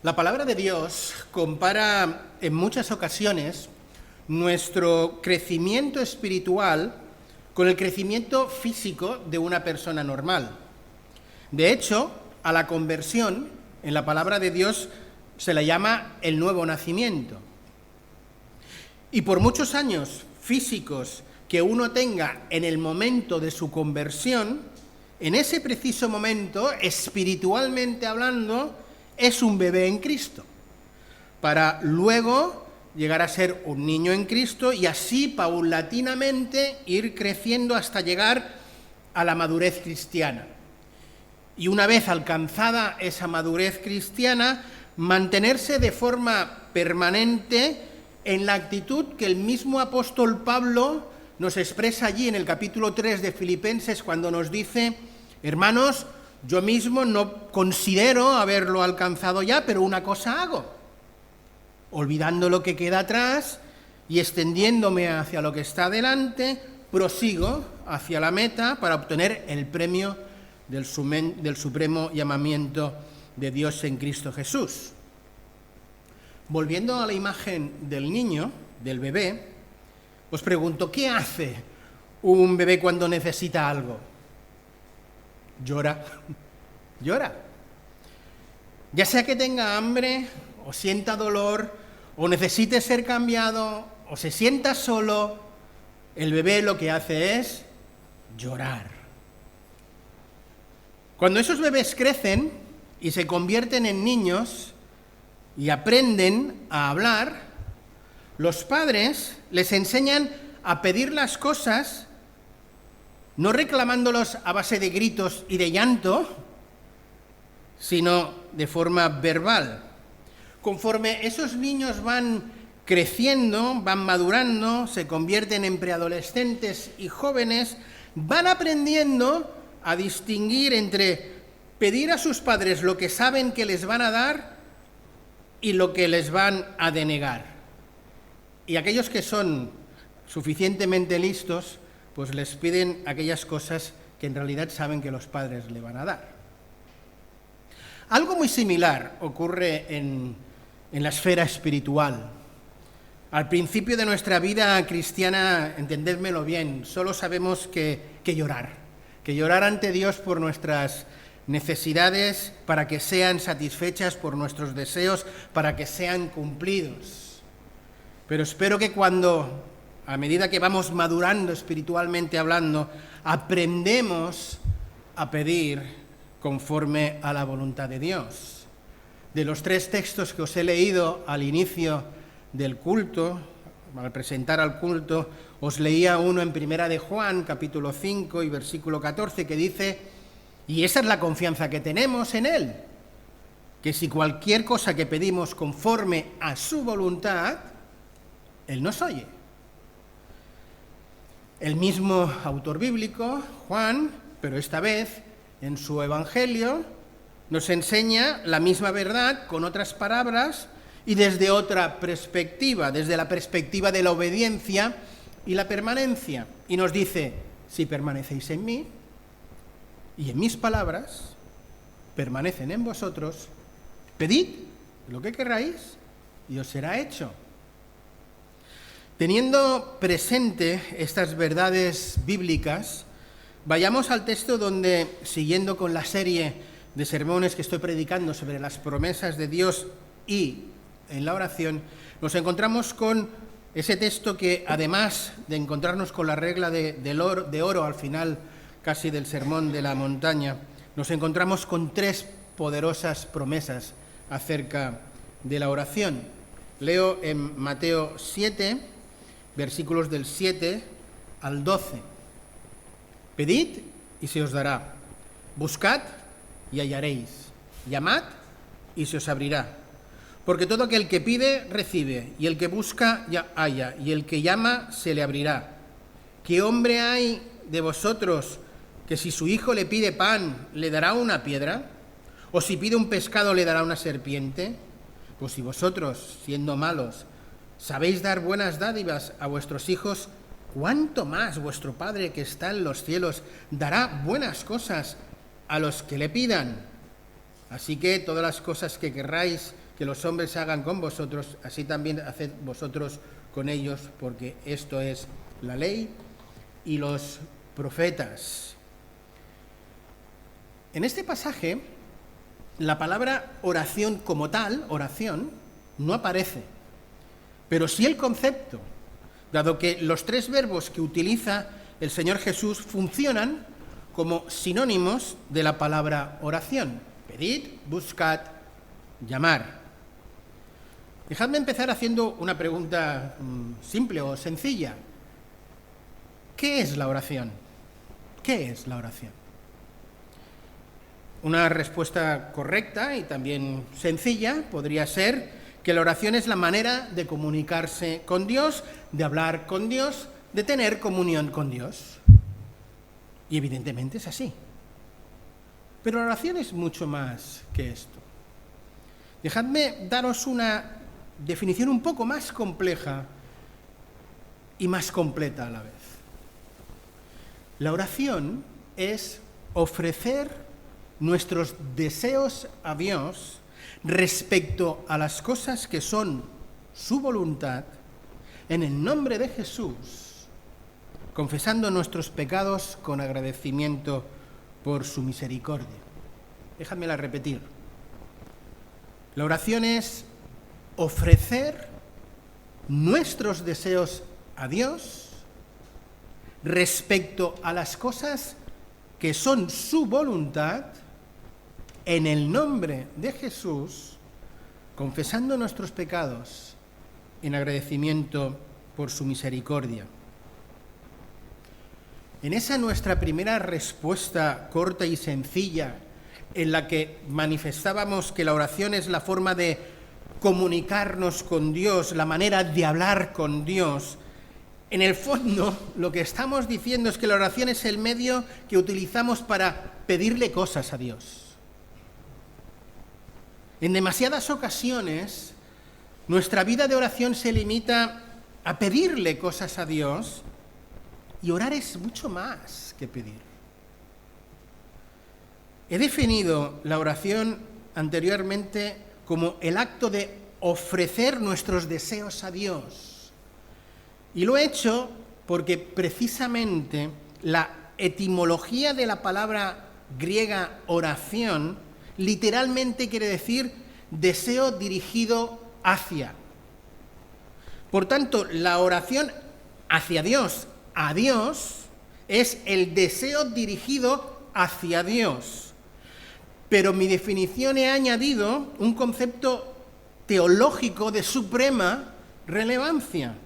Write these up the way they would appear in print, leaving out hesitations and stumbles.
La palabra de Dios compara en muchas ocasiones nuestro crecimiento espiritual con el crecimiento físico de una persona normal. De hecho, a la conversión, en la palabra de Dios, se la llama el nuevo nacimiento. Y por muchos años físicos que uno tenga en el momento de su conversión, en ese preciso momento, espiritualmente hablando, es un bebé en Cristo, para luego llegar a ser un niño en Cristo y así paulatinamente ir creciendo hasta llegar a la madurez cristiana. Y una vez alcanzada esa madurez cristiana, mantenerse de forma permanente en la actitud que el mismo apóstol Pablo nos expresa allí en el capítulo 3 de Filipenses cuando nos dice: hermanos, yo mismo no considero haberlo alcanzado ya, pero una cosa hago, olvidando lo que queda atrás y extendiéndome hacia lo que está delante, prosigo hacia la meta para obtener el premio del supremo llamamiento de Dios en Cristo Jesús. Volviendo a la imagen del niño, del bebé, os pregunto, ¿qué hace un bebé cuando necesita algo? Llora. Ya sea que tenga hambre, o sienta dolor, o necesite ser cambiado, o se sienta solo, el bebé lo que hace es llorar. Cuando esos bebés crecen y se convierten en niños y aprenden a hablar, los padres les enseñan a pedir las cosas no reclamándolos a base de gritos y de llanto, sino de forma verbal. Conforme esos niños van creciendo, van madurando, se convierten en preadolescentes y jóvenes, van aprendiendo a distinguir entre pedir a sus padres lo que saben que les van a dar y lo que les van a denegar. Y aquellos que son suficientemente listos, pues les piden aquellas cosas que en realidad saben que los padres le van a dar. Algo muy similar ocurre en la esfera espiritual. Al principio de nuestra vida cristiana, entendédmelo bien, solo sabemos que llorar ante Dios por nuestras necesidades, para que sean satisfechas, por nuestros deseos, para que sean cumplidos. Pero espero que cuando, a medida que vamos madurando espiritualmente hablando, aprendemos a pedir conforme a la voluntad de Dios. De los 3 textos que os he leído al inicio del culto, al presentar al culto, os leía uno en Primera de Juan, capítulo 5 y versículo 14, que dice, y esa es la confianza que tenemos en Él, que si cualquier cosa que pedimos conforme a su voluntad, Él nos oye. El mismo autor bíblico, Juan, pero esta vez en su Evangelio, nos enseña la misma verdad con otras palabras y desde otra perspectiva, desde la perspectiva de la obediencia y la permanencia. Y nos dice, si permanecéis en mí y en mis palabras permanecen en vosotros, pedid lo que queráis y os será hecho. Teniendo presente estas verdades bíblicas, vayamos al texto donde, siguiendo con la serie de sermones que estoy predicando sobre las promesas de Dios y en la oración, nos encontramos con ese texto que, además de encontrarnos con la regla de oro al final casi del sermón de la montaña, nos encontramos con 3 poderosas promesas acerca de la oración. Leo en Mateo 7, versículos del 7 al 12. Pedid y se os dará. Buscad y hallaréis. Llamad y se os abrirá. Porque todo aquel que pide, recibe, y el que busca, halla, y el que llama, se le abrirá. ¿Qué hombre hay de vosotros que si su hijo le pide pan, le dará una piedra? ¿O si pide un pescado, le dará una serpiente? Pues si vosotros, siendo malos, sabéis dar buenas dádivas a vuestros hijos, ¿cuánto más vuestro Padre que está en los cielos dará buenas cosas a los que le pidan? Así que todas las cosas que queráis que los hombres hagan con vosotros, así también haced vosotros con ellos, porque esto es la ley y los profetas. En este pasaje, la palabra oración como tal, oración, no aparece, pero sí el concepto, dado que los tres verbos que utiliza el Señor Jesús funcionan como sinónimos de la palabra oración: pedid, buscad, llamar. Dejadme empezar haciendo una pregunta simple o sencilla. ¿Qué es la oración? ¿Qué es la oración? Una respuesta correcta y también sencilla podría ser que la oración es la manera de comunicarse con Dios, de hablar con Dios, de tener comunión con Dios. Y evidentemente es así. Pero la oración es mucho más que esto. Dejadme daros una definición un poco más compleja y más completa a la vez. La oración es ofrecer nuestros deseos a Dios respecto a las cosas que son su voluntad, en el nombre de Jesús, confesando nuestros pecados con agradecimiento por su misericordia. Déjamela repetir. La oración es ofrecer nuestros deseos a Dios respecto a las cosas que son su voluntad, en el nombre de Jesús, confesando nuestros pecados en agradecimiento por su misericordia. En esa nuestra primera respuesta corta y sencilla, en la que manifestábamos que la oración es la forma de comunicarnos con Dios, la manera de hablar con Dios, en el fondo lo que estamos diciendo es que la oración es el medio que utilizamos para pedirle cosas a Dios. En demasiadas ocasiones, nuestra vida de oración se limita a pedirle cosas a Dios, y orar es mucho más que pedir. He definido la oración anteriormente como el acto de ofrecer nuestros deseos a Dios. Y lo he hecho porque precisamente la etimología de la palabra griega oración literalmente quiere decir deseo dirigido hacia. Por tanto, la oración hacia Dios, a Dios, es el deseo dirigido hacia Dios. Pero en mi definición he añadido un concepto teológico de suprema relevancia,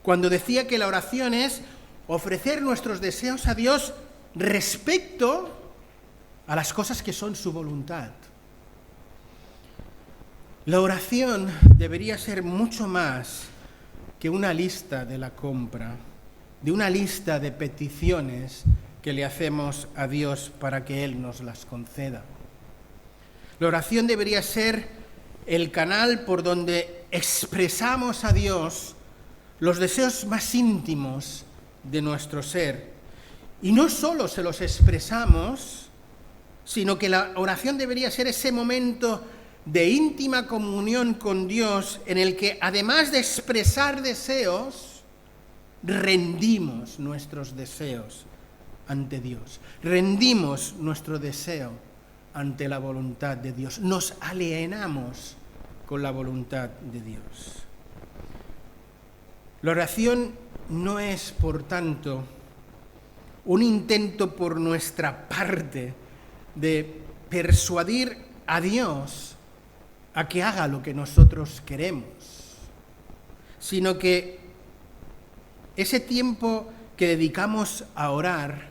cuando decía que la oración es ofrecer nuestros deseos a Dios respecto a las cosas que son su voluntad. La oración debería ser mucho más que una lista de la compra, de una lista de peticiones que le hacemos a Dios para que Él nos las conceda. La oración debería ser el canal por donde expresamos a Dios los deseos más íntimos de nuestro ser. Y no solo se los expresamos, sino que la oración debería ser ese momento de íntima comunión con Dios en el que, además de expresar deseos, rendimos nuestros deseos ante Dios. Rendimos nuestro deseo ante la voluntad de Dios. Nos alienamos con la voluntad de Dios. La oración no es, por tanto, un intento por nuestra parte de persuadir a Dios a que haga lo que nosotros queremos, sino que ese tiempo que dedicamos a orar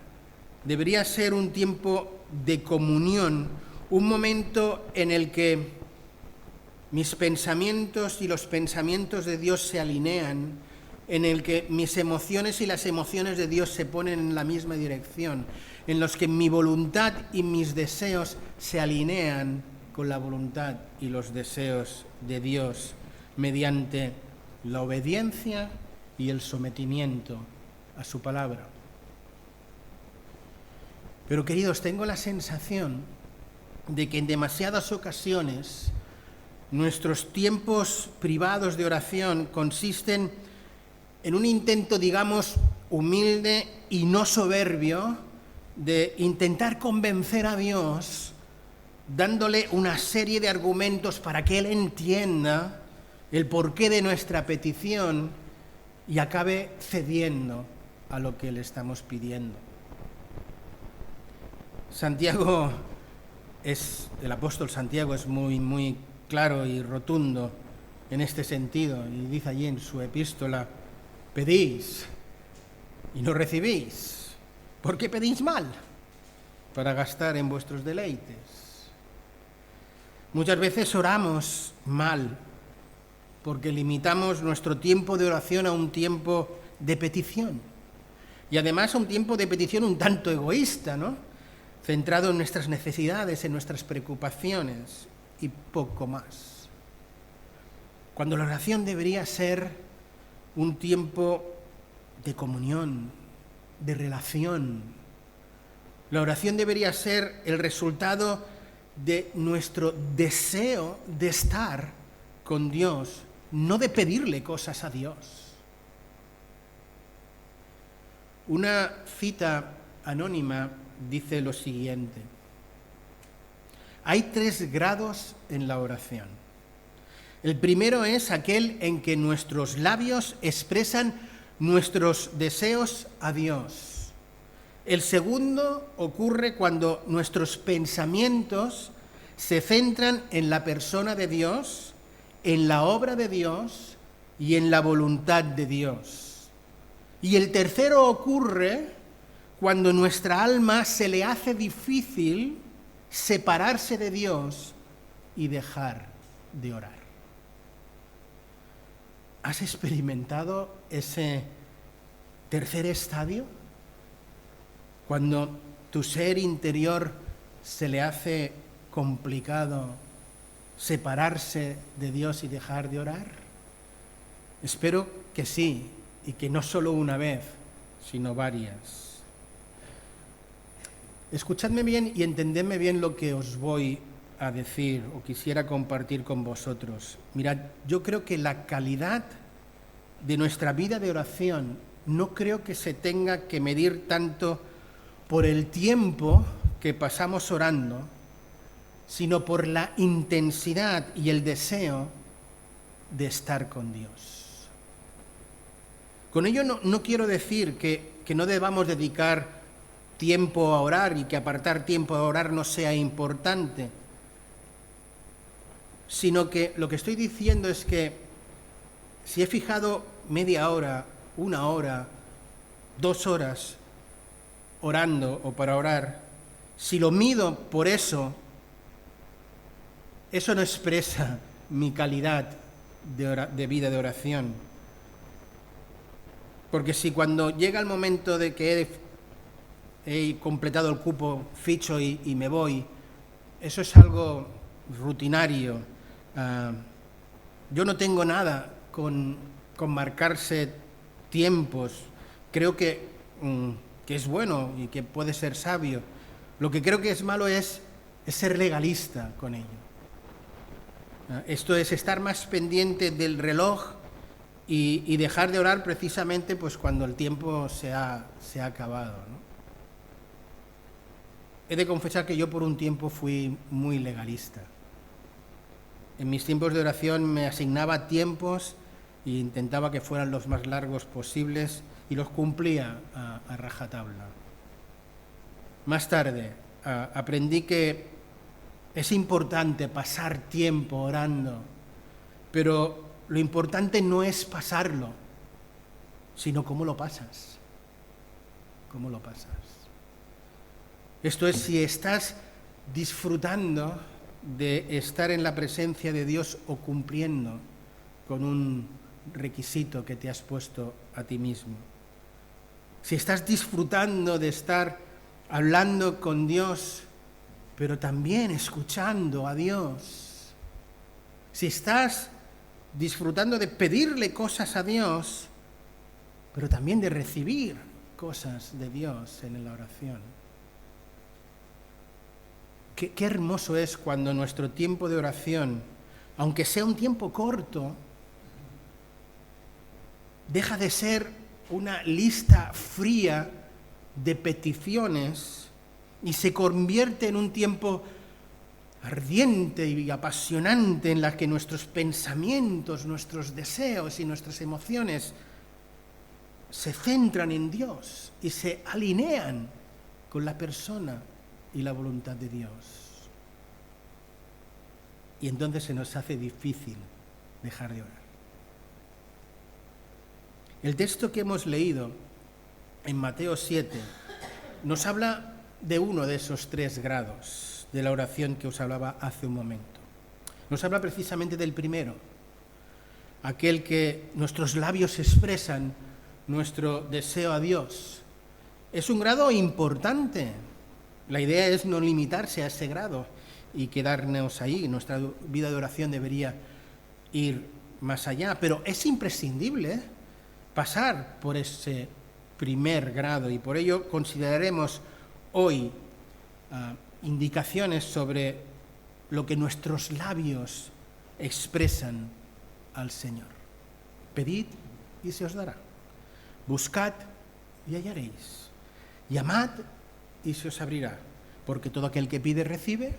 debería ser un tiempo de comunión, un momento en el que mis pensamientos y los pensamientos de Dios se alinean, en el que mis emociones y las emociones de Dios se ponen en la misma dirección, en los que mi voluntad y mis deseos se alinean con la voluntad y los deseos de Dios mediante la obediencia y el sometimiento a su palabra. Pero, queridos, tengo la sensación de que en demasiadas ocasiones Nuestros tiempos privados de oración consisten en un intento, digamos, humilde y no soberbio de intentar convencer a Dios, dándole una serie de argumentos para que Él entienda el porqué de nuestra petición y acabe cediendo a lo que le estamos pidiendo. El apóstol Santiago es muy claro y rotundo en este sentido, y dice allí en su epístola: pedís y no recibís. ¿Por qué pedís mal? Para gastar en vuestros deleites. Muchas veces oramos mal porque limitamos nuestro tiempo de oración a un tiempo de petición. Y además a un tiempo de petición un tanto egoísta, ¿no? Centrado en nuestras necesidades, en nuestras preocupaciones y poco más. Cuando la oración debería ser un tiempo de comunión, de relación. La oración debería ser el resultado de nuestro deseo de estar con Dios, no de pedirle cosas a Dios. Una cita anónima dice lo siguiente: hay 3 grados en la oración. El primero es aquel en que nuestros labios expresan nuestros deseos a Dios. El segundo ocurre cuando nuestros pensamientos se centran en la persona de Dios, en la obra de Dios y en la voluntad de Dios. Y el tercero ocurre cuando nuestra alma se le hace difícil separarse de Dios y dejar de orar. ¿Has experimentado ese tercer estadio? Cuando tu ser interior se le hace complicado separarse de Dios y dejar de orar. Espero que sí, y que no solo una vez, sino varias. Escuchadme bien y entendedme bien lo que os voy a decir o quisiera compartir con vosotros. Mirad, yo creo que la calidad de nuestra vida de oración no creo que se tenga que medir tanto por el tiempo que pasamos orando, sino por la intensidad y el deseo de estar con Dios. Con ello no quiero decir que no debamos dedicar tiempo a orar y que apartar tiempo a orar no sea importante, sino que lo que estoy diciendo es que si he fijado media hora, 1 hora, 2 horas orando o para orar, si lo mido por eso no expresa mi calidad de vida de oración. Porque si cuando llega el momento de que he completado el cupo, ficho y me voy, eso es algo rutinario. Yo no tengo nada con marcarse tiempos. Creo que es bueno y que puede ser sabio. Lo que creo que es malo es ser legalista con ello. Esto es estar más pendiente del reloj y dejar de orar precisamente pues cuando el tiempo se ha acabado, ¿no? He de confesar que yo por un tiempo fui muy legalista. En mis tiempos de oración me asignaba tiempos e intentaba que fueran los más largos posibles y los cumplía a rajatabla. Más tarde aprendí que es importante pasar tiempo orando, pero lo importante no es pasarlo, sino cómo lo pasas. ¿Cómo lo pasas? Esto es, si estás disfrutando de estar en la presencia de Dios o cumpliendo con un requisito que te has puesto a ti mismo. Si estás disfrutando de estar hablando con Dios, pero también escuchando a Dios. Si estás disfrutando de pedirle cosas a Dios, pero también de recibir cosas de Dios en la oración. Qué hermoso es cuando nuestro tiempo de oración aunque sea un tiempo corto, deja de ser una lista fría de peticiones y se convierte en un tiempo ardiente y apasionante en la que nuestros pensamientos, nuestros deseos y nuestras emociones se centran en Dios y se alinean con la persona y la voluntad de Dios. Y entonces se nos hace difícil dejar de orar. El texto que hemos leído en Mateo 7 nos habla de uno de esos 3 grados de la oración que os hablaba hace un momento. Nos habla precisamente del primero, aquel que nuestros labios expresan nuestro deseo a Dios. Es un grado importante. La idea es no limitarse a ese grado y quedarnos ahí. Nuestra vida de oración debería ir más allá, pero es imprescindible pasar por ese primer grado y por ello consideraremos hoy indicaciones sobre lo que nuestros labios expresan al Señor. Pedid y se os dará. Buscad y hallaréis. Llamad y se os abrirá. Porque todo aquel que pide recibe,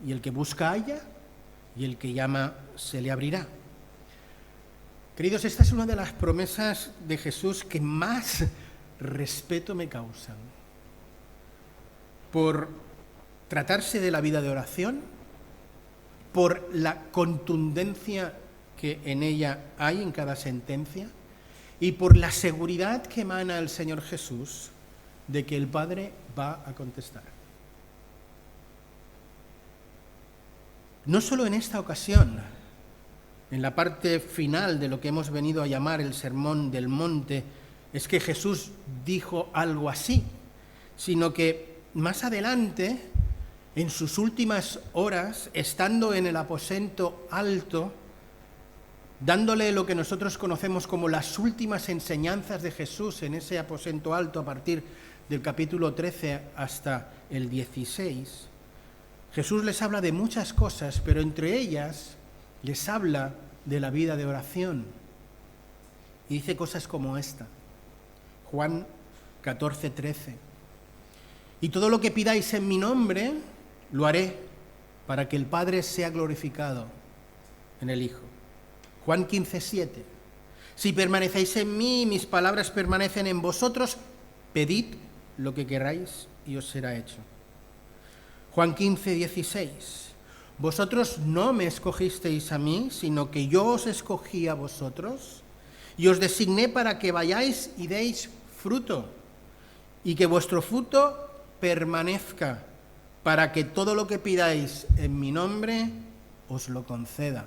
y el que busca halla, y el que llama se le abrirá. Queridos, esta es una de las promesas de Jesús que más respeto me causan. Por tratarse de la vida de oración, por la contundencia que en ella hay en cada sentencia y por la seguridad que emana el Señor Jesús de que el Padre va a contestar. No solo en esta ocasión, en la parte final de lo que hemos venido a llamar el Sermón del Monte, es que Jesús dijo algo así, sino que más adelante, en sus últimas horas, estando en el aposento alto, dándole lo que nosotros conocemos como las últimas enseñanzas de Jesús en ese aposento alto a partir del capítulo 13 hasta el 16, Jesús les habla de muchas cosas, pero entre ellas les habla de la vida de oración. Y dice cosas como esta, Juan 14:13. Y todo lo que pidáis en mi nombre, lo haré para que el Padre sea glorificado en el Hijo. Juan 15:7. Si permanecéis en mí y mis palabras permanecen en vosotros, pedid lo que queráis y os será hecho. Juan 15:16. Vosotros no me escogisteis a mí, sino que yo os escogí a vosotros y os designé para que vayáis y deis fruto y que vuestro fruto permanezca, para que todo lo que pidáis en mi nombre os lo conceda.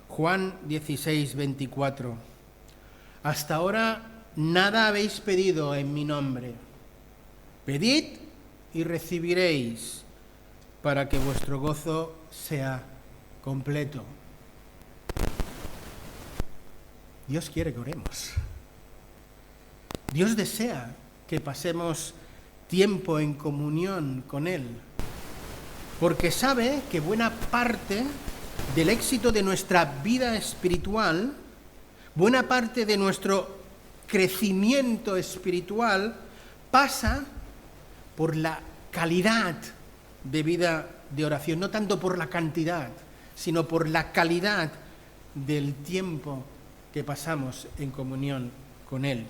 Juan 16:24. Hasta ahora nada habéis pedido en mi nombre. Pedid y recibiréis, para que vuestro gozo sea completo. Dios quiere que oremos. Dios desea que pasemos tiempo en comunión con Él, porque sabe que buena parte del éxito de nuestra vida espiritual, buena parte de nuestro crecimiento espiritual pasa por la calidad de vida de oración, no tanto por la cantidad, sino por la calidad del tiempo que pasamos en comunión con Él.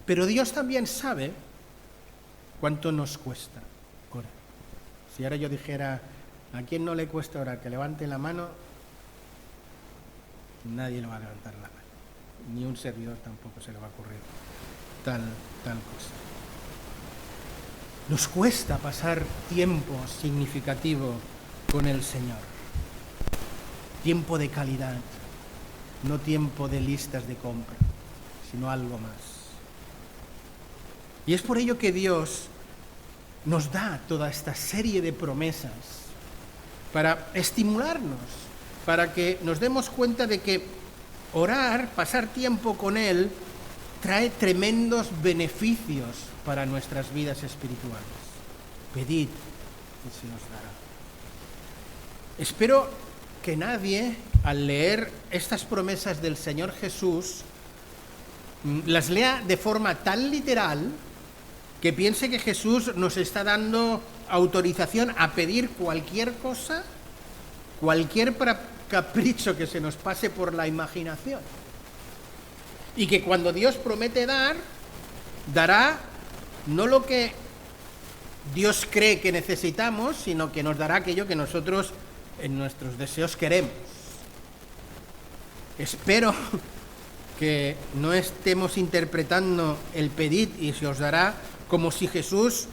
Pero Dios también sabe cuánto nos cuesta orar. Si ahora yo dijera, ¿a quién no le cuesta orar? Que levante la mano, nadie le va a levantar la mano. Ni un servidor tampoco se le va a ocurrir tal cosa. Nos cuesta pasar tiempo significativo con el Señor. Tiempo de calidad, no tiempo de listas de compra, sino algo más. Y es por ello que Dios nos da toda esta serie de promesas para estimularnos, para que nos demos cuenta de que orar, pasar tiempo con Él, trae tremendos beneficios para nuestras vidas espirituales. Pedid y se os dará. Espero que nadie, al leer estas promesas del Señor Jesús, las lea de forma tan literal que piense que Jesús nos está dando autorización a pedir cualquier cosa, cualquier capricho que se nos pase por la imaginación. Y que cuando Dios promete dar, dará no lo que Dios cree que necesitamos, sino que nos dará aquello que nosotros en nuestros deseos queremos. Espero que no estemos interpretando el pedid y se os dará como si Jesús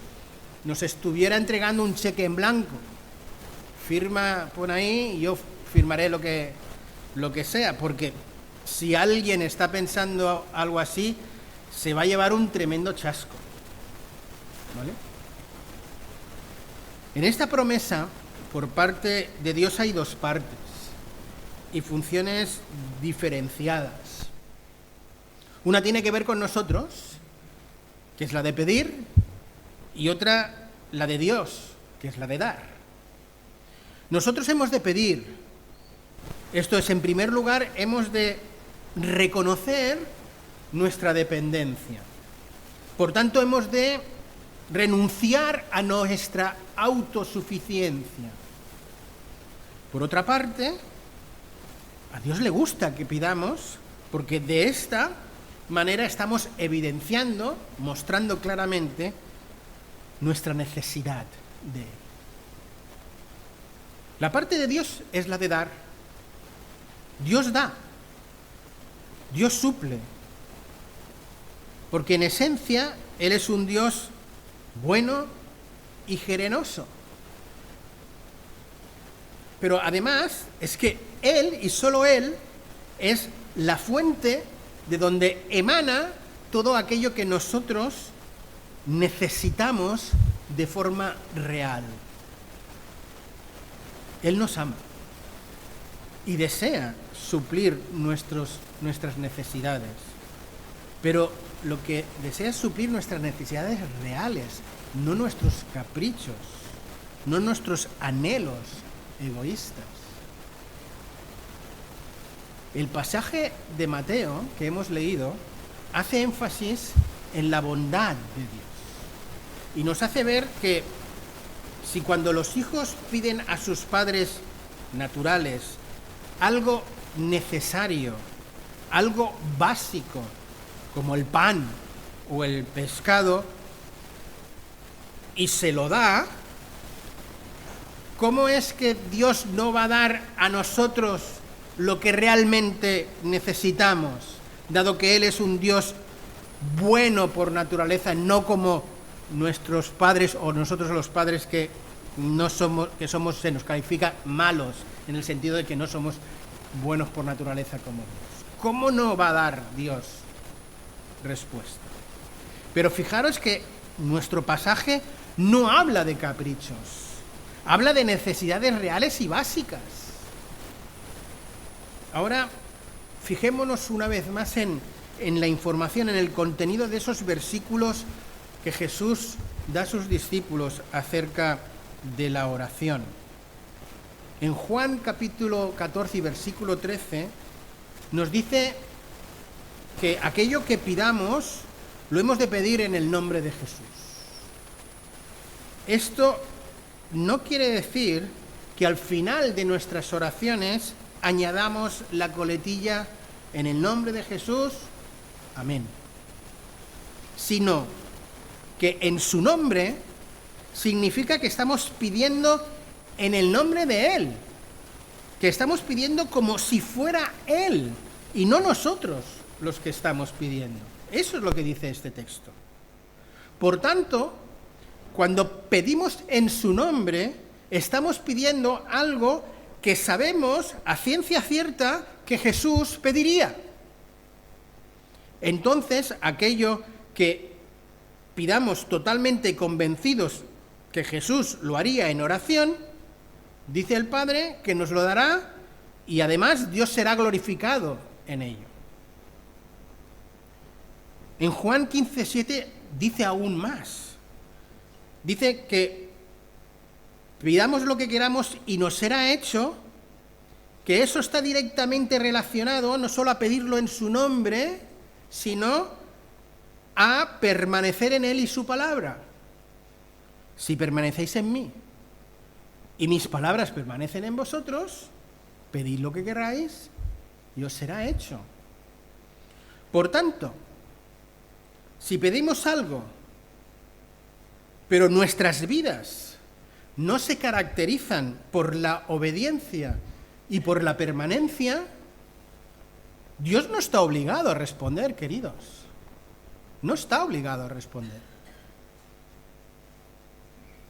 nos estuviera entregando un cheque en blanco. Firma por ahí y yo firmaré lo que sea, porque si alguien está pensando algo así, se va a llevar un tremendo chasco. ¿Vale? En esta promesa, por parte de Dios hay dos partes y funciones diferenciadas. Una tiene que ver con nosotros, que es la de pedir, y otra la de Dios, que es la de dar. Nosotros hemos de pedir. Esto es, en primer lugar, hemos de reconocer nuestra dependencia. Por tanto, hemos de renunciar a nuestra autosuficiencia. Por otra parte, a Dios le gusta que pidamos, porque de esta manera estamos evidenciando, mostrando claramente nuestra necesidad de Él. La parte de Dios es la de dar. Dios da. Dios suple. Porque en esencia Él es un Dios bueno y generoso. Pero además es que Él y solo Él es la fuente de donde emana todo aquello que nosotros necesitamos de forma real. Él nos ama y desea suplir nuestras necesidades, pero lo que desea es suplir nuestras necesidades reales, no nuestros caprichos, no nuestros anhelos egoístas. El pasaje de Mateo que hemos leído hace énfasis en la bondad de Dios y nos hace ver que si cuando los hijos piden a sus padres naturales algo necesario, algo básico, como el pan o el pescado, y se lo da, ¿cómo es que Dios no va a dar a nosotros lo que realmente necesitamos, dado que Él es un Dios bueno por naturaleza, no como nuestros padres o nosotros los padres que se nos califica malos, en el sentido de que no somos buenos por naturaleza como Dios? ¿Cómo no va a dar Dios respuesta? Pero fijaros que nuestro pasaje no habla de caprichos, habla de necesidades reales y básicas. Ahora, fijémonos una vez más en la información, en el contenido de esos versículos que Jesús da a sus discípulos acerca de la oración. En Juan capítulo 14 y versículo 13 nos dice que aquello que pidamos lo hemos de pedir en el nombre de Jesús. Esto no quiere decir que al final de nuestras oraciones añadamos la coletilla en el nombre de Jesús, amén, sino que en su nombre significa que estamos pidiendo en el nombre de Él, que estamos pidiendo como si fuera Él y no nosotros los que estamos pidiendo. Eso es lo que dice este texto. Por tanto, cuando pedimos en su nombre, estamos pidiendo algo que sabemos a ciencia cierta que Jesús pediría. Entonces, aquello que pidamos totalmente convencidos que Jesús lo haría en oración, dice el Padre que nos lo dará y además Dios será glorificado en ello. En Juan 15:7 dice aún más. Dice que pidamos lo que queramos y nos será hecho, que eso está directamente relacionado no solo a pedirlo en su nombre, sino a permanecer en él y su palabra. Si permanecéis en mí y mis palabras permanecen en vosotros, pedid lo que queráis y os será hecho. Por tanto, si pedimos algo, pero nuestras vidas no se caracterizan por la obediencia y por la permanencia, Dios no está obligado a responder, queridos. No está obligado a responder,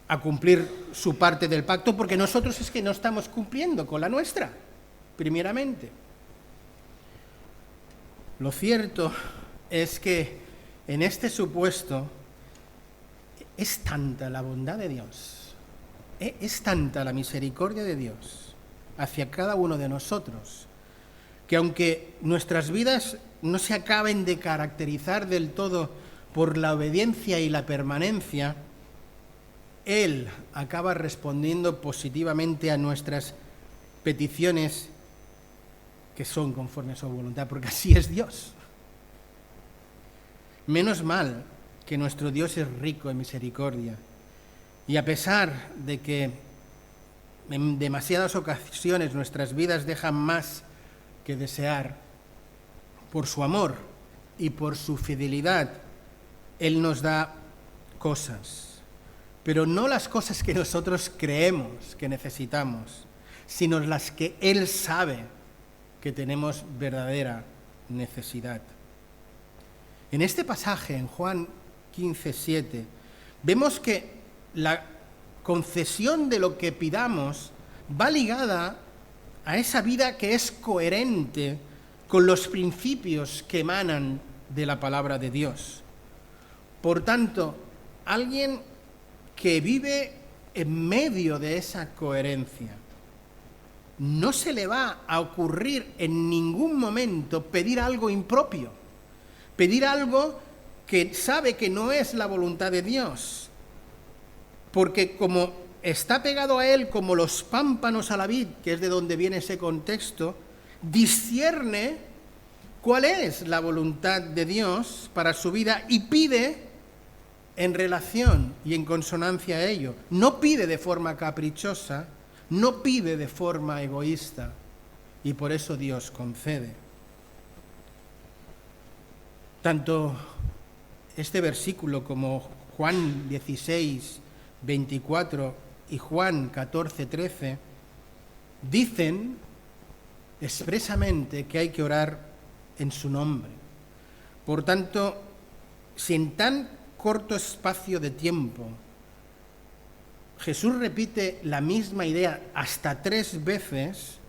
a cumplir su parte del pacto, porque nosotros es que no estamos cumpliendo con la nuestra, primeramente. Lo cierto es que en este supuesto es tanta la bondad de Dios, es tanta la misericordia de Dios hacia cada uno de nosotros, que aunque nuestras vidas no se acaben de caracterizar del todo por la obediencia y la permanencia, Él acaba respondiendo positivamente a nuestras peticiones que son conforme a su voluntad, porque así es Dios. Menos mal que nuestro Dios es rico en misericordia, y a pesar de que en demasiadas ocasiones nuestras vidas dejan más que desear, por su amor y por su fidelidad, Él nos da cosas, pero no las cosas que nosotros creemos que necesitamos, sino las que Él sabe que tenemos verdadera necesidad. En este pasaje, en Juan 15:7, vemos que la concesión de lo que pidamos va ligada a esa vida que es coherente con los principios que emanan de la palabra de Dios. Por tanto, alguien que vive en medio de esa coherencia, no se le va a ocurrir en ningún momento pedir algo impropio, pedir algo que sabe que no es la voluntad de Dios, porque como está pegado a él como los pámpanos a la vid, que es de donde viene ese contexto, discierne cuál es la voluntad de Dios para su vida y pide en relación y en consonancia a ello. No pide de forma caprichosa, no pide de forma egoísta, y por eso Dios concede. Tanto este versículo como Juan 16:24 y Juan 14:13 dicen expresamente que hay que orar en su nombre. Por tanto, si en tan corto espacio de tiempo Jesús repite la misma idea hasta 3 veces,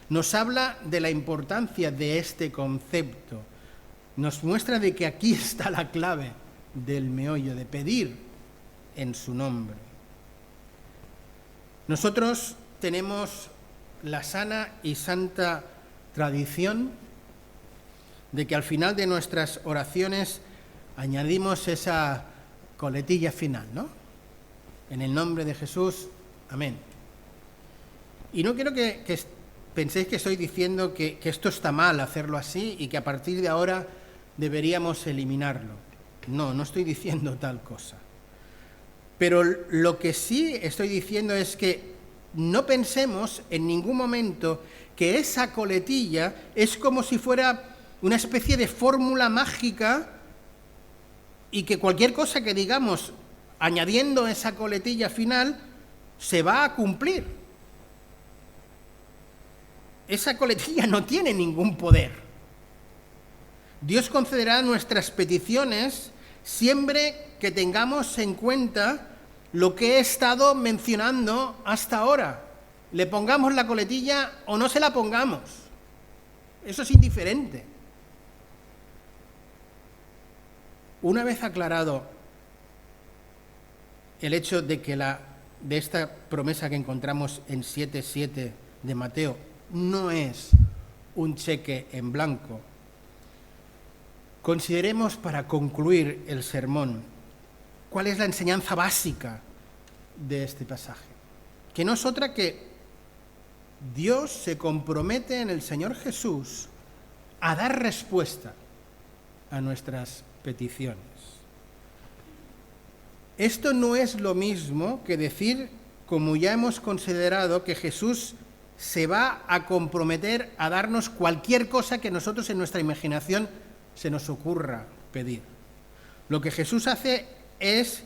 nos habla de la importancia de este concepto. Nos muestra de que aquí está la clave del meollo, de pedir en su nombre. Nosotros tenemos la sana y santa tradición de que al final de nuestras oraciones añadimos esa coletilla final, ¿no? En el nombre de Jesús, amén. Y no quiero que penséis que estoy diciendo que esto está mal hacerlo así y que a partir de ahora deberíamos eliminarlo. No estoy diciendo tal cosa. Pero lo que sí estoy diciendo es que no pensemos en ningún momento que esa coletilla es como si fuera una especie de fórmula mágica y que cualquier cosa que digamos añadiendo esa coletilla final se va a cumplir. Esa coletilla no tiene ningún poder. Dios concederá nuestras peticiones siempre que tengamos en cuenta lo que he estado mencionando hasta ahora. Le pongamos la coletilla o no se la pongamos. Eso es indiferente. Una vez aclarado el hecho de que de esta promesa que encontramos en 7:7 de Mateo no es un cheque en blanco, consideremos para concluir el sermón cuál es la enseñanza básica de este pasaje. que no es otra que Dios se compromete en el Señor Jesús a dar respuesta a nuestras peticiones. Esto no es lo mismo que decir, como ya hemos considerado, que Jesús se va a comprometer a darnos cualquier cosa que nosotros en nuestra imaginación se nos ocurra pedir. Lo que Jesús hace es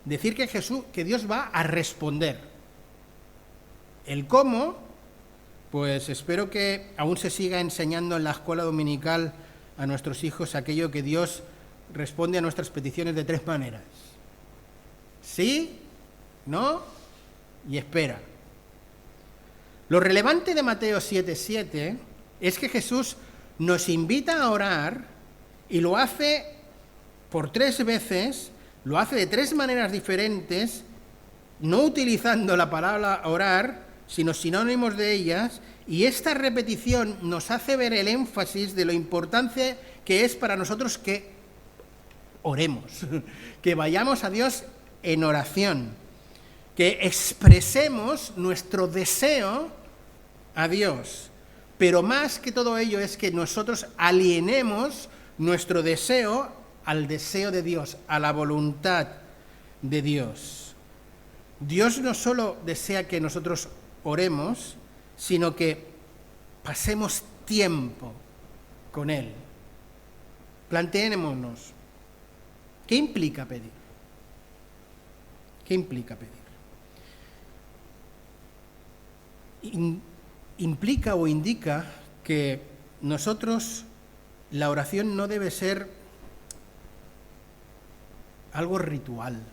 decir que Dios va a responder. El cómo, pues espero que aún se siga enseñando en la escuela dominical a nuestros hijos aquello que Dios responde a nuestras peticiones de 3 maneras. Sí, no y espera. Lo relevante de Mateo 7:7 es que Jesús nos invita a orar y lo hace por 3 veces, lo hace de 3 maneras diferentes, no utilizando la palabra orar, sino sinónimos de ellas, y esta repetición nos hace ver el énfasis de lo importante que es para nosotros que oremos, que vayamos a Dios en oración, que expresemos nuestro deseo a Dios. Pero más que todo ello es que nosotros alienemos nuestro deseo al deseo de Dios, a la voluntad de Dios. Dios no solo desea que nosotros oremos, sino que pasemos tiempo con Él. Planteémonos, ¿qué implica pedir? ¿Qué implica pedir? Implica o indica que nosotros, la oración no debe ser algo ritual,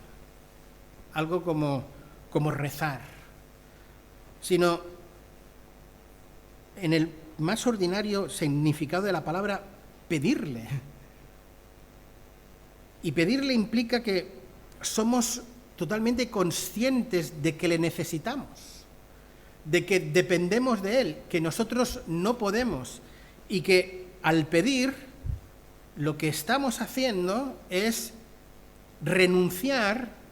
algo como rezar, sino en el más ordinario significado de la palabra, pedirle. Y pedirle implica que somos totalmente conscientes de que le necesitamos, de que dependemos de Él, que nosotros no podemos, y que al pedir lo que estamos haciendo es renunciar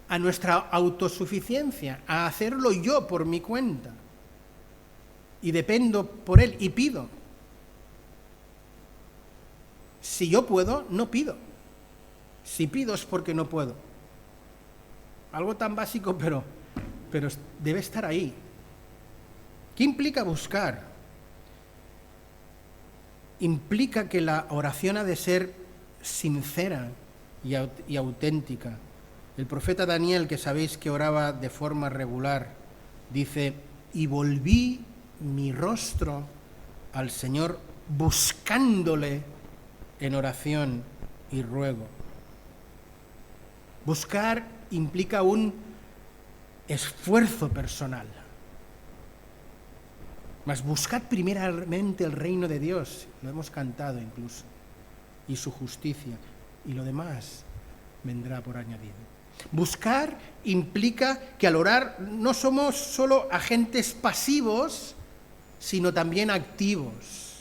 a nuestra autosuficiencia, a hacerlo yo por mi cuenta. Y dependo por Él y pido. Si yo puedo, no pido. Si pido es porque no puedo. Algo tan básico, pero debe estar ahí. ¿Qué implica buscar? Implica que la oración ha de ser sincera y auténtica. El profeta Daniel, que sabéis que oraba de forma regular, dice: y volví mi rostro al Señor buscándole en oración y ruego. Buscar implica un esfuerzo personal. Mas buscad primeramente el reino de Dios, lo hemos cantado incluso, y su justicia, y lo demás vendrá por añadido. Buscar implica que al orar no somos solo agentes pasivos, sino también activos.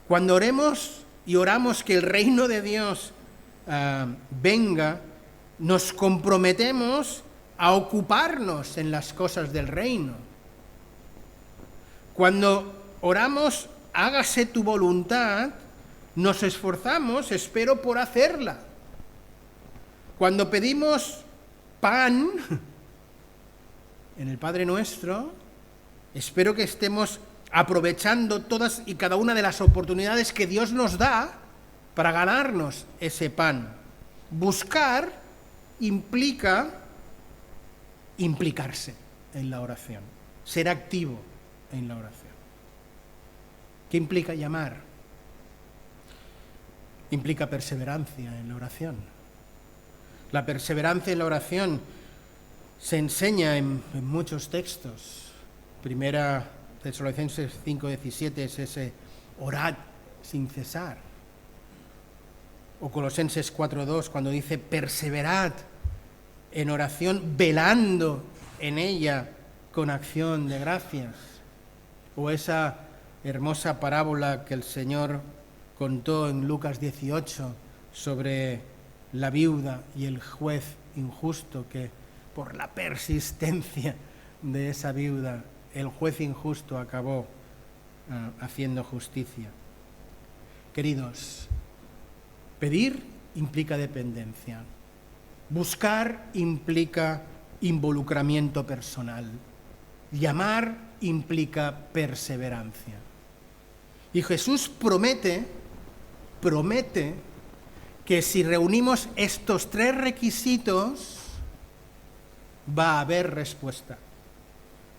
Cuando oremos y oramos que el reino de Dios venga, nos comprometemos a ocuparnos en las cosas del reino. Cuando oramos, hágase tu voluntad, nos esforzamos, espero, por hacerla. Cuando pedimos pan en el Padre Nuestro, espero que estemos aprovechando todas y cada una de las oportunidades que Dios nos da para ganarnos ese pan. Buscar implica implicarse en la oración, ser activo en la oración. ¿Qué implica llamar? Implica perseverancia en la oración. La perseverancia en la oración se enseña en muchos textos. Primera Tesalonicenses 5:17 es ese orad sin cesar. O Colosenses 4:2 cuando dice perseverad en oración, velando en ella con acción de gracias. O esa hermosa parábola que el Señor contó en Lucas 18 sobre la viuda y el juez injusto que por la persistencia de esa viuda, el juez injusto acabó haciendo justicia. Queridos, pedir implica dependencia. Buscar implica involucramiento personal. Llamar implica perseverancia. Y Jesús promete que si reunimos estos 3 requisitos, va a haber respuesta.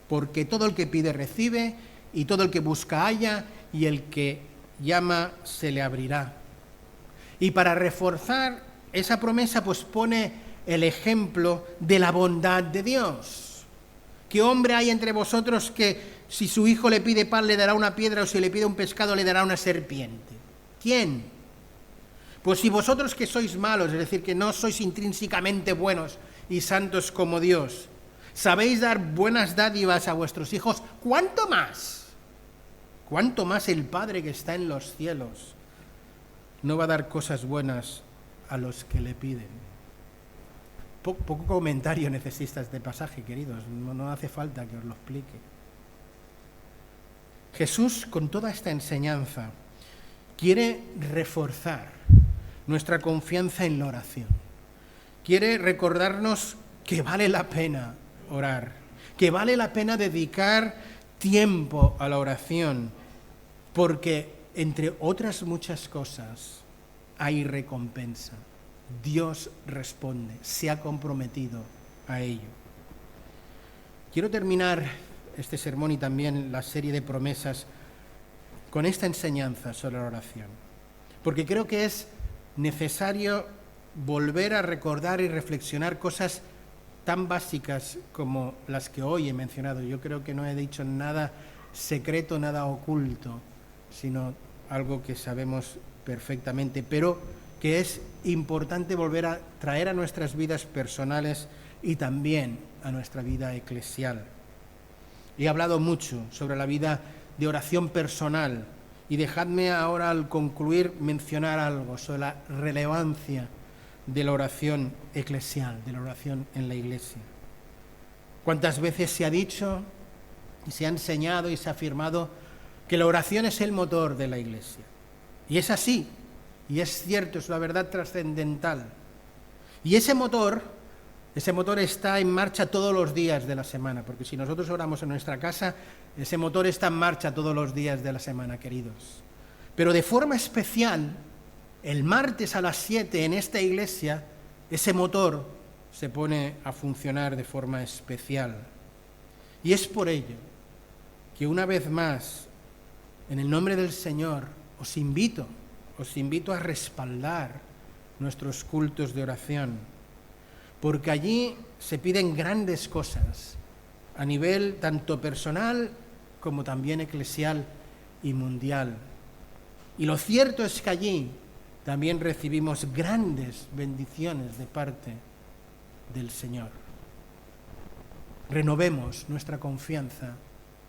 Porque todo el que pide recibe, y todo el que busca halla, y el que llama se le abrirá. Y para reforzar esa promesa, pues pone el ejemplo de la bondad de Dios. ¿Qué hombre hay entre vosotros que si su hijo le pide pan le dará una piedra, o si le pide un pescado le dará una serpiente? ¿Quién? Pues si vosotros que sois malos, es decir, que no sois intrínsecamente buenos y santos como Dios, sabéis dar buenas dádivas a vuestros hijos, ¿cuánto más? ¿Cuánto más el Padre que está en los cielos no va a dar cosas buenas a los que le piden? Poco comentario necesita este pasaje, queridos, no hace falta que os lo explique. Jesús, con toda esta enseñanza, quiere reforzar nuestra confianza en la oración. Quiere recordarnos que vale la pena orar, que vale la pena dedicar tiempo a la oración, porque entre otras muchas cosas hay recompensa. Dios responde, se ha comprometido a ello. Quiero terminar este sermón y también la serie de promesas con esta enseñanza sobre la oración, porque creo que es necesario volver a recordar y reflexionar cosas tan básicas como las que hoy he mencionado. Yo creo que no he dicho nada secreto, nada oculto, sino algo que sabemos perfectamente, pero que es importante volver a traer a nuestras vidas personales y también a nuestra vida eclesial. He hablado mucho sobre la vida de oración personal y dejadme ahora, al concluir, mencionar algo sobre la relevancia de la oración eclesial, de la oración en la Iglesia. ¿Cuántas veces se ha dicho y se ha enseñado y se ha afirmado que la oración es el motor de la Iglesia? Y es así, y es cierto, es una verdad trascendental. Y ese motor está en marcha todos los días de la semana, porque si nosotros oramos en nuestra casa, ese motor está en marcha todos los días de la semana, queridos. Pero de forma especial, el martes a las 7 en esta iglesia, ese motor se pone a funcionar de forma especial. Y es por ello que una vez más, en el nombre del Señor, os invito a respaldar nuestros cultos de oración, porque allí se piden grandes cosas, a nivel tanto personal como también eclesial y mundial. Y lo cierto es que allí también recibimos grandes bendiciones de parte del Señor. Renovemos nuestra confianza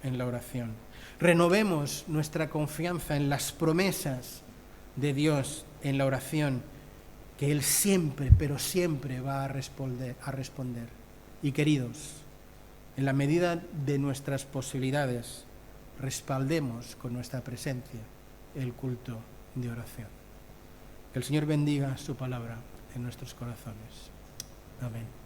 en la oración. Renovemos nuestra confianza en las promesas de Dios en la oración, que Él siempre, pero siempre va a responder. Y queridos, en la medida de nuestras posibilidades, respaldemos con nuestra presencia el culto de oración. Que el Señor bendiga su palabra en nuestros corazones. Amén.